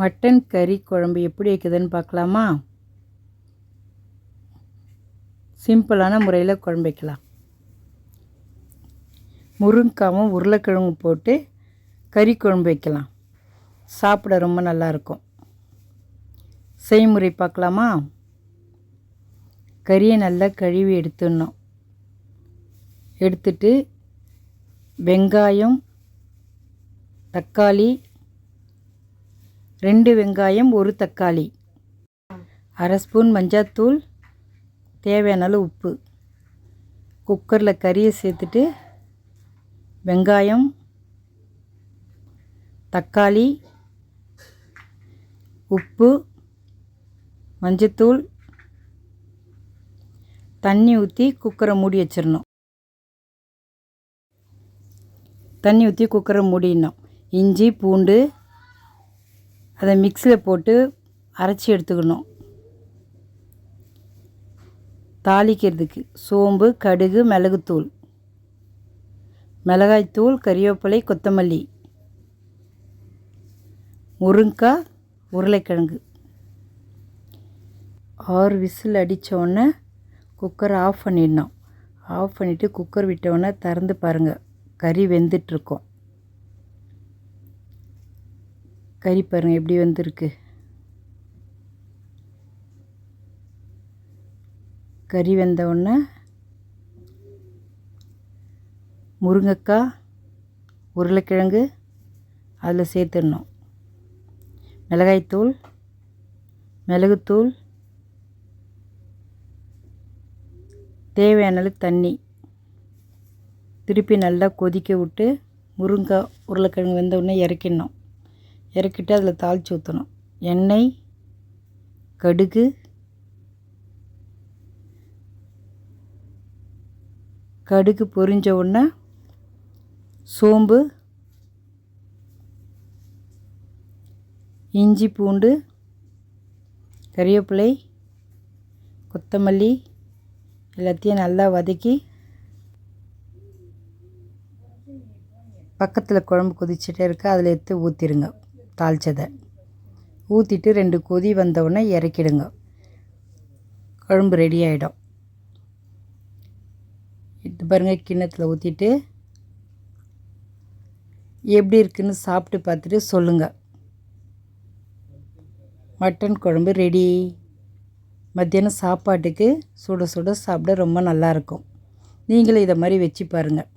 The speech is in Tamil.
மட்டன் கறி குழம்பு எப்படி வைக்கிறதுன்னு பார்க்கலாமா? சிம்பிளான முறையில் குழம்பு வைக்கலாம். முருங்கைக்காவும் உருளைக்கிழங்கும் போட்டு கறி குழம்பு வைக்கலாம். சாப்பிட ரொம்ப நல்லாயிருக்கும். செய்முறை பார்க்கலாமா? கறியை நல்லா கழுவி எடுத்துடணும். எடுத்துட்டு வெங்காயம், தக்காளி, 2 வெங்காயம், 1 தக்காளி, அரை ஸ்பூன் மஞ்சள்தூள், தேவையான அளவு உப்பு. குக்கரில் கறியை சேர்த்துட்டு வெங்காயம், தக்காளி, உப்பு, மஞ்சத்தூள், தண்ணி ஊற்றி குக்கரை மூடி வச்சிடணும். தண்ணி ஊற்றி குக்கரை மூடிடணும். இஞ்சி பூண்டு அதை மிக்ஸியில் போட்டு அரைச்சி எடுத்துக்கணும். தாளிக்கிறதுக்கு சோம்பு, கடுகு, மிளகுத்தூள், மிளகாய்த்தூள், கறிவேப்பிலை, கொத்தமல்லி, முருங்கைக்காய், உருளைக்கிழங்கு. 6 விசில் அடித்தோடனே குக்கரை ஆஃப் பண்ணிடணும். ஆஃப் பண்ணிவிட்டு குக்கர் விட்டோடனே திறந்து பாருங்கள், கறி வெந்துட்டுருக்கும். கறி பாருங்கள் எப்படி வெந்திருக்கு. கறி வெந்தவுடனே முருங்கைக்காய், உருளைக்கிழங்கு அதில் சேர்த்துடணும். மிளகாய்த்தூள், மிளகுத்தூள், தேவையான அளவு தண்ணி. திருப்பி நல்லா கொதிக்க விட்டு முருங்கைக்காய், உருளைக்கிழங்கு வெந்த உடனே இறக்கிடணும். இறக்கிட்டு அதில் தாளித்து ஊற்றணும். எண்ணெய், கடுகு, கடுகு பொரிஞ்ச உடனே சோம்பு, இஞ்சி பூண்டு, கறிவேப்பிலை, கொத்தமல்லி எல்லாத்தையும் நல்லா வதக்கி பக்கத்தில் குழம்பு கொதிச்சுட்டே இருக்க அதில் எடுத்து ஊற்றிடுங்க. தாளித்ததை ஊற்றிட்டு 2 கொதி வந்தவுடனே இறக்கிடுங்க. குழம்பு ரெடி ஆகிடும். இது பாருங்கள், கிண்ணத்தில் ஊற்றிட்டு எப்படி இருக்குன்னு சாப்பிட்டு பார்த்துட்டு சொல்லுங்கள். மட்டன் குழம்பு ரெடி. மத்தியானம் சாப்பாட்டுக்கு சுட சுட சாப்பிட ரொம்ப நல்லாயிருக்கும். நீங்களும் இதை மாதிரி வச்சு பாருங்கள்.